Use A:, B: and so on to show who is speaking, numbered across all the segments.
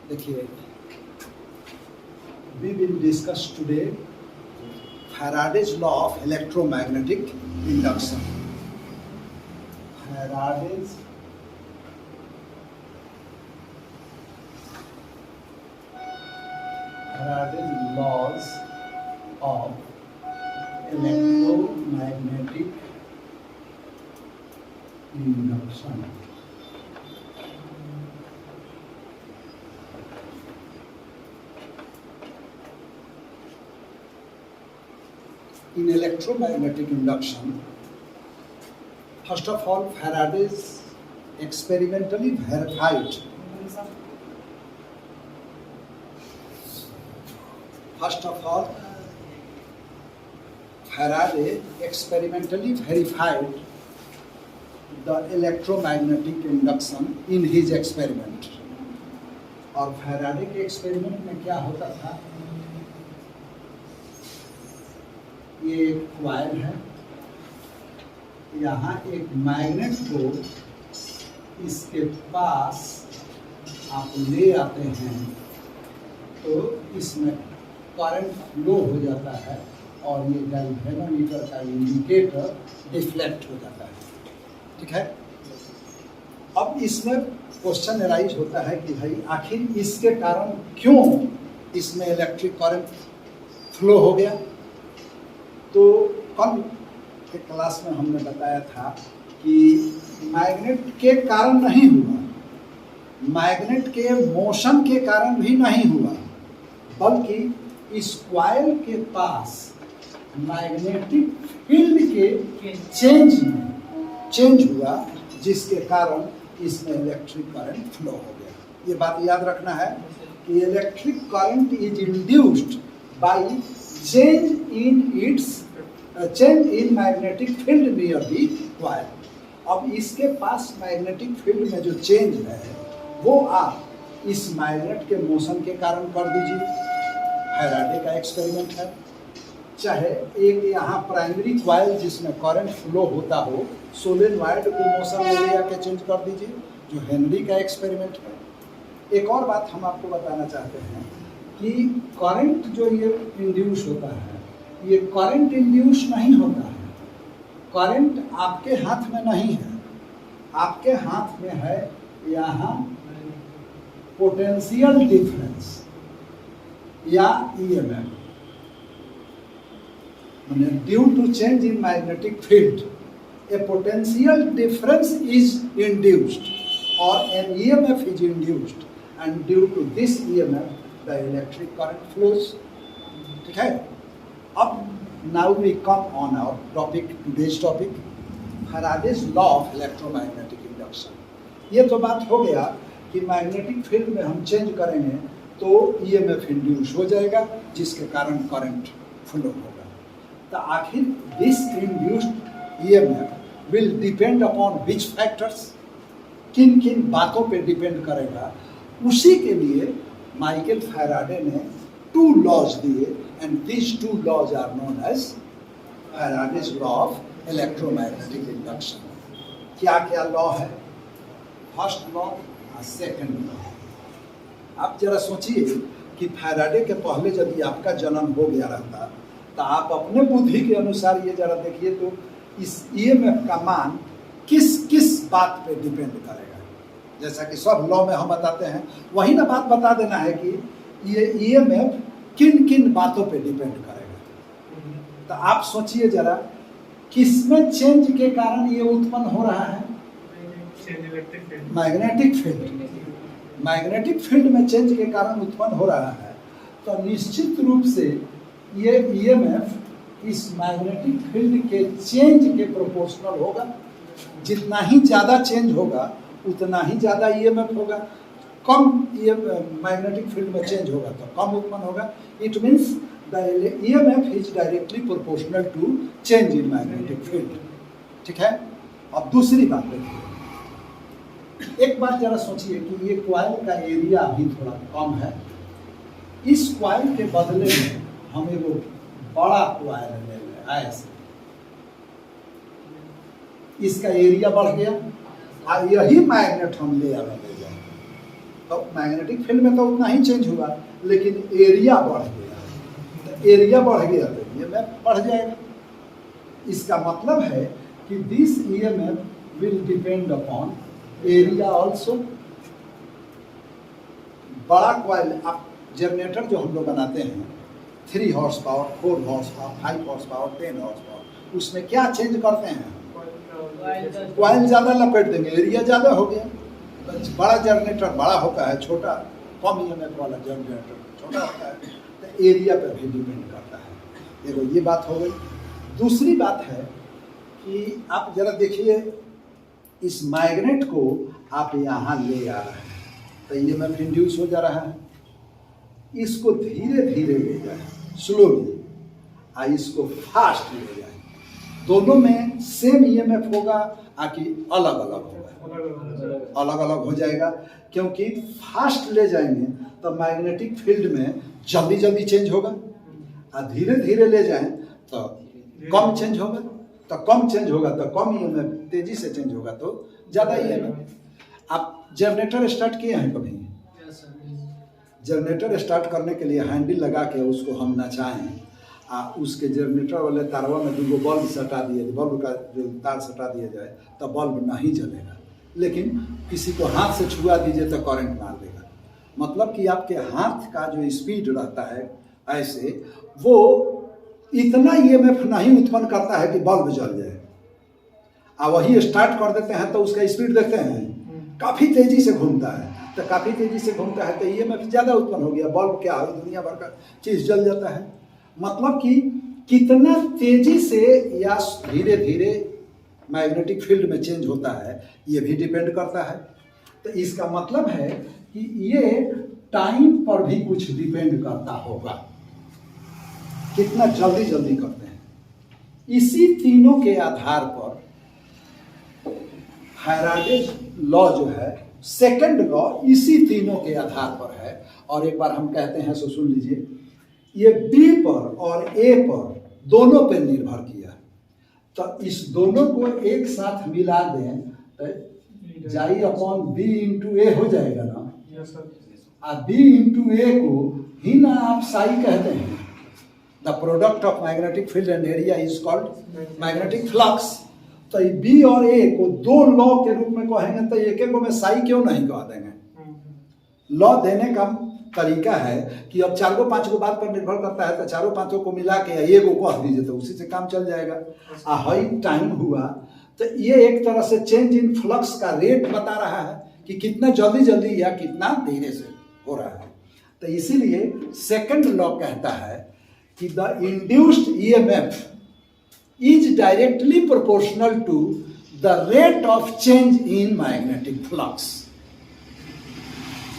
A: देखिए, we will discuss today Faraday's law of electromagnetic induction. Faraday's laws of electromagnetic induction. In electromagnetic induction, first of all, Faraday's experimentally verified. First of all, Faraday experimentally verified the electromagnetic induction in his experiment. और Faraday के experiment में क्या होता था, ये एक coil है, यहाँ एक मैग्नेट को इसके पास आप ले आते हैं तो इसमें करंट फ्लो हो जाता है और ये गैल्वेनोमीटर का इंडिकेटर डिफ्लेक्ट हो जाता है। ठीक है, अब इसमें क्वेश्चन अराइज होता है कि भाई आखिर इसके कारण क्यों इसमें इलेक्ट्रिक करंट फ्लो हो गया। तो कल के क्लास में हमने बताया था कि मैग्नेट के कारण नहीं हुआ, मैग्नेट के मोशन के कारण भी नहीं हुआ, बल्कि इस कॉइल के पास मैग्नेटिक फील्ड के चेंज हुआ, जिसके कारण इसमें इलेक्ट्रिक करंट फ्लो हो गया। ये बात याद रखना है कि electric current is induced by change in magnetic field near the coil. अब इसके पास मैग्नेटिक फील्ड में जो चेंज है वो आप इस मैग्नेट के मोशन के कारण कर दीजिए। फैराडे का एक्सपेरिमेंट है, चाहे एक यहाँ प्राइमरी कॉइल जिसमें करंट फ्लो होता हो, सोलेनॉइड को मोशन में ले आके चेंज कर दीजिए, जो हेनरी का एक्सपेरिमेंट है। एक और बात हम आपको बताना चाहते हैं कि करंट जो ये इंड्यूस होता है, ये करंट इंड्यूस नहीं होता है, करंट आपके हाथ में नहीं है, आपके हाथ में है यहाँ पोटेंशियल डिफरेंस या EMF, due to change in magnetic field a potential difference is induced or an EMF is induced, and due to this EMF the electric current flows. ठीक है, अब now we come on our topic, today's topic, Faraday's law of electromagnetic induction. ये तो बात हो गया कि magnetic field में हम चेंज करेंगे तो EMF इंड्यूस हो जाएगा, जिसके कारण करंट फ्लो होगा। तो आखिर this induced EMF will depend upon which factors, किन किन बातों पे डिपेंड करेगा, उसी के लिए माइकल फैराडे ने 2 लॉज दिए, and this 2 laws are known as Faraday's law of electromagnetic induction. क्या क्या लॉ है, फर्स्ट लॉ और सेकंड लॉ। आप जरा सोचिए कि फैराडे के पहले यदि आपका जन्म हो गया रहता तो आप अपने बुद्धि के अनुसार ये जरा देखिए तो इस ईएमएफ का मान किस किस बात पे डिपेंड करेगा। जैसा कि सब लॉ में हम बताते हैं, वही ना बात बता देना है कि ये ईएमएफ किन किन बातों पे डिपेंड करेगा। तो आप सोचिए जरा, किसमें चेंज के कारण ये उत्पन्न हो रहा है, मैग्नेटिक फील्ड, मैग्नेटिक फील्ड में चेंज के कारण उत्पन्न हो रहा है। तो निश्चित रूप से ये ईएमएफ इस मैग्नेटिक फील्ड के चेंज के प्रोपोर्शनल होगा। जितना ही ज़्यादा चेंज होगा उतना ही ज़्यादा ईएमएफ होगा। कम ये मैग्नेटिक फील्ड में चेंज होगा तो कम उत्पन्न होगा। It means the EMF is directly proportional to change in magnetic field. ठीक है, अब दूसरी बात देखिए, एक बात जरा सोचिए कि ये कॉइल का एरिया अभी थोड़ा कम है, इस कॉइल के बदले में हम एक बड़ा कॉइल ले लें ऐसे, इसका एरिया बढ़ गया और यही मैग्नेट हम ले आवे ले जाए, तो मैग्नेटिक फील्ड में तो उतना ही चेंज हुआ, लेकिन एरिया बढ़ गया। तो एरिया बढ़ गया तो ईएमएफ बढ़ जाएगा। इसका मतलब है कि this EMF will depend upon area also. बड़ा कॉइल, आप जनरेटर जो हम लोग बनाते हैं 3 horse power, 4 horse power, 5 horse power, 10 horse power, उसमें क्या चेंज करते हैं? कॉइल ज़्यादा लपेट देंगे, एरिया ज़्यादा हो गया। बड़ा जनरेटर बड़ा होता है, छोटा कम ईएमएफ वाला जनरेटर छोटा होता है, तो एरिया पर भी डिपेंड करता है। देखो ये बात हो गई। दूसरी बात है कि आप जरा देखिए, इस मैग्नेट को आप यहाँ ले आ रहे हैं तो ईएमएफ इंड्यूस हो जा रहा है। इसको धीरे धीरे ले जाए, स्लोली, और इसको फास्ट ले जाए, दोनों में सेम ईएमएफ होगा आकि अलग अलग होगा? अलग अलग हो जाएगा, क्योंकि फास्ट ले जाएंगे तो मैग्नेटिक फील्ड में जल्दी जल्दी चेंज होगा, और धीरे धीरे ले जाएं तो कम चेंज होगा। तो कम चेंज होगा तो कम ईएमएफ, तेजी से चेंज होगा तो ज़्यादा ईएमएफ। आप जनरेटर स्टार्ट किए हैं कभी? जनरेटर स्टार्ट करने के लिए हैंडल लगा के उसको हम नचाएं, उसके जनरेटर वाले तारवा में 2 बल्ब सटा दिए, बल्ब का जो तार सटा दिया जाए तो बल्ब नहीं जलेगा। लेकिन किसी को हाथ से छुआ दीजिए तो करंट मार देगा। मतलब कि आपके हाथ का जो स्पीड रहता है ऐसे, वो इतना ईएमएफ नहीं उत्पन्न करता है कि बल्ब जल जाए। और वही स्टार्ट कर देते हैं तो उसका स्पीड देखते हैं काफ़ी तेज़ी से घूमता है, तो काफ़ी तेज़ी से घूमता है तो ईएमएफ ज़्यादा उत्पन्न हो गया, बल्ब क्या है, दुनिया भर का चीज़ जल जाता है। मतलब कि कितना तेज़ी से या धीरे धीरे मैग्नेटिक फील्ड में चेंज होता है, ये भी डिपेंड करता है। तो इसका मतलब है कि ये टाइम पर भी कुछ डिपेंड करता होगा, कितना जल्दी जल्दी करते हैं। इसी तीनों के आधार पर फैराडेज लॉ जो है, सेकंड लॉ, इसी तीनों के आधार पर है। और एक बार हम कहते हैं सो सुन लीजिए, ये बी पर और ए पर दोनों पर निर्भर किया, तो इस दोनों को एक साथ मिला दें तो जाई अपॉन बी इंटू ए हो जाएगा ना। और बी इंटू ए को ही ना आप साई कहते हैं। The product of magnetic field and area is called magnetic flux. तो बी और ए को 2 लॉ के रूप में कहेंगे तो एक को में साई क्यों नहीं कह देंगे? लॉ देने का तरीका है कि अब 4-5 बात पर निर्भर करता है, तो 4-5 को मिला के ये को कह दीजिए तो उसी से काम चल जाएगा। हाई टाइम हुआ तो ये एक तरह से चेंज इन फ्लक्स का रेट बता रहा है कि कितना जल्दी जल्दी या कितना धीरे से हो रहा है। तो इसीलिए सेकंड लॉ कहता है कि the induced EMF is directly proportional to the rate of change in magnetic flux.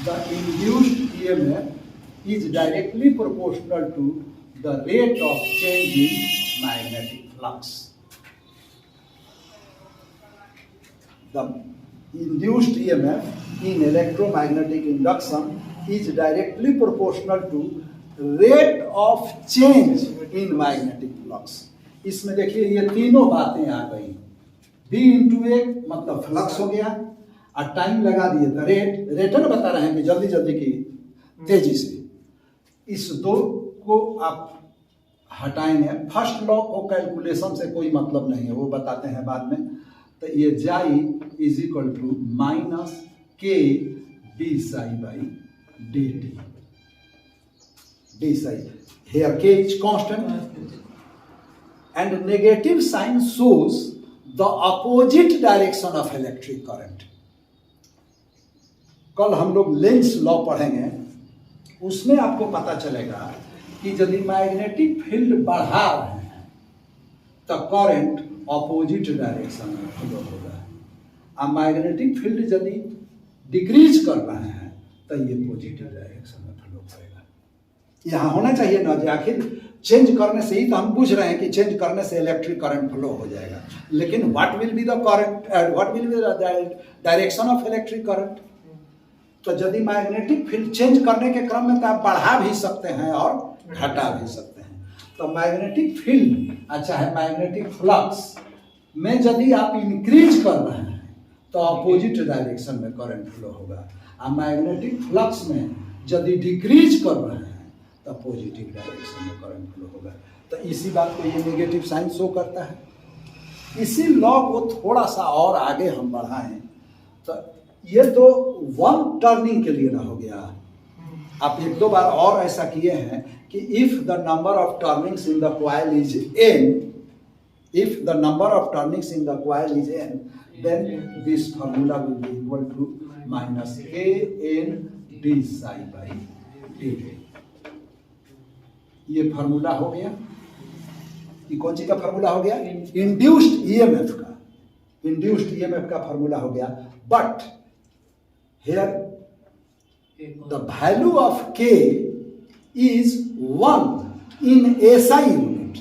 A: The induced EMF is directly proportional to the rate of change in magnetic flux. The induced EMF in electromagnetic induction is directly proportional to rate of change in magnetic flux. इसमें देखिए ये तीनों बातें आ गई। B into ए मतलब flux हो गया, और टाइम लगा दिए तो रेटर बता रहे हैं कि जल्दी जल्दी की तेजी से। इस 2 को आप हटाएंगे। फर्स्ट लॉ को कैलकुलेशन से कोई मतलब नहीं है, वो बताते हैं बाद में। तो ये जाई इज इक्वल टू माइनस के D psi by D T. D Sai here k is constant and negative sign shows the opposite direction of electric current. कल हम लोग लेंस लॉ पढ़ेंगे, उसमें आपको पता चलेगा कि यदि मैग्नेटिक फील्ड बढ़ा रहे हैं तो करंट ऑपोजिट डायरेक्शन में फ्लो होगा, और मैग्नेटिक फील्ड यदि डिक्रीज कर रहे हैं तो ये पॉजिटिव डायरेक्शन में फ्लो करेगा। यहाँ होना चाहिए ना, आखिर चेंज करने से ही तो हम पूछ रहे हैं कि चेंज करने से इलेक्ट्रिक करंट फ्लो हो जाएगा, लेकिन what will be the current, what will be the direction of electric current. तो यदि मैग्नेटिक फील्ड चेंज करने के क्रम में तो आप बढ़ा भी सकते हैं और घटा भी सकते हैं। तो मैग्नेटिक फील्ड अच्छा है, मैग्नेटिक फ्लक्स में यदि आप इंक्रीज कर रहे हैं तो अपोजिट डायरेक्शन में करंट फ्लो होगा। आ मैग्नेटिक फ्लक्स में यदि डिक्रीज कर रहे हैं तो पॉजिटिव डायरेक्शन में करंट फ्लो होगा। तो इसी बात को ये नेगेटिव साइन शो करता है। इसी लॉ को थोड़ा सा और आगे हम बढ़ाएं तो ये तो वन टर्निंग के लिए ना हो गया। आप एक दो बार और ऐसा किए हैं कि if the number of turnings in the coil is n, if the number of turnings in the coil is n, then this formula will be equal to minus kn d psi by dt। ये formula हो गया। ये कौन सी का formula हो गया? Induced EMF का, induced EMF का फार्मूला हो गया। But here the value of k is 1 in SI unit.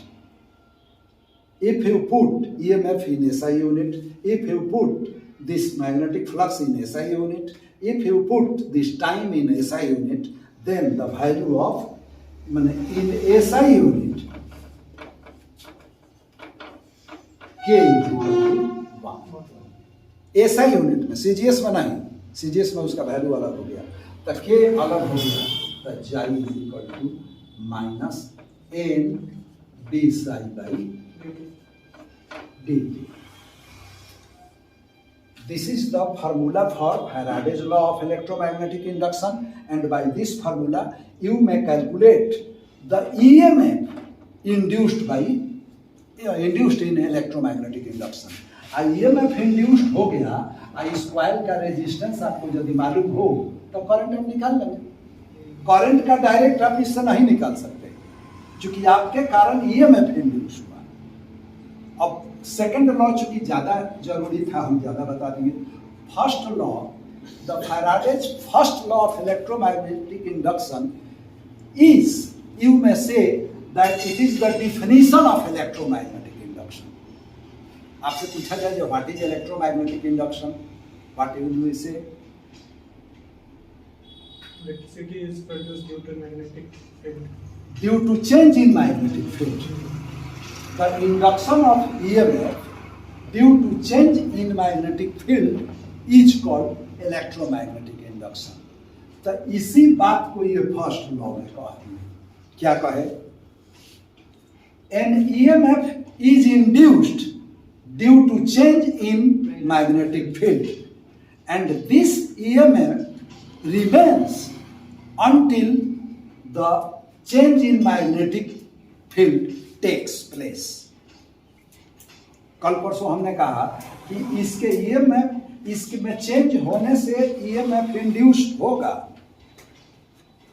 A: If you put EMF in SI unit, if you put this magnetic flux in SI unit, if you put this time in SI unit, then the value of in SI unit K is equal to 1। SI unit में CGS में नहीं, CGS में उसका value अलग हो गया, तो K अलग हो गया, तो Chi is equal to minus n d psi by dt। This is the formula for Faraday's law of electromagnetic induction, and by this formula you may calculate the EMF induced in electromagnetic induction। EMF induced हो गया, इस coil का resistance आपको यदि मालूम हो तो current आप निकाल लेंगे। करंट का डायरेक्ट आप इससे नहीं निकाल सकते क्योंकि आपके कारण EMF इंड्यूस हुआ। अब सेकंड लॉ चूंकि ज्यादा जरूरी था, हम ज्यादा बता दिए। First law, the Faraday's first law of electromagnetic induction is, you may say that it is the definition of electromagnetic induction. आपसे पूछा जाए जो what is electromagnetic induction, what will you से?
B: Electricity is produced due to magnetic field.
A: Due to change in magnetic field. The induction of EMF due to change in magnetic field is called electromagnetic induction। तो इसी बात को ये first law में कहा। क्या कहे? An EMF is induced due to change in magnetic field, and this EMF remains until the change in magnetic field takes place। कल परसों हमने कहा कि इसके EMF, इसमें चेंज होने से EMF इंड्यूस्ड होगा,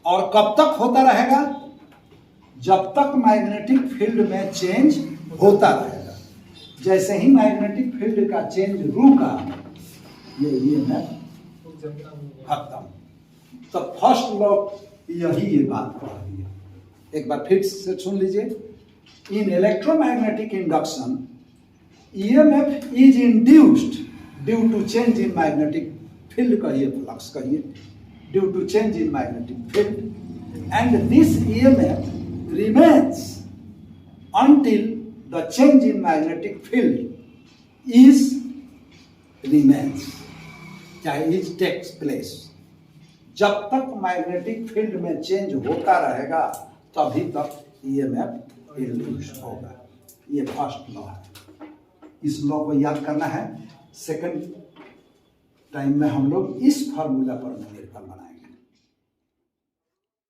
A: और कब तक होता रहेगा? जब तक मैग्नेटिक फील्ड में चेंज होता रहेगा। जैसे ही मैग्नेटिक फील्ड का चेंज रुका, ये EMF खत्म। तो फर्स्ट लॉ यही ये बात कह रही है। एक बार फिर से सुन लीजिए। In electromagnetic induction EMF is induced due to change in magnetic field, कहिए फ्लक्स कहिए, due to change in magnetic field, and this EMF remains until the change in magnetic field is remains, चाहे is takes place। जब तक magnetic field में change होता रहेगा तभी तक EMF इंड्यूस होगा। ये फर्स्ट लॉ है। इस लॉ को याद करना है। सेकंड टाइम में हम लोग इस फार्मूला पर निर्भर बनाएंगे।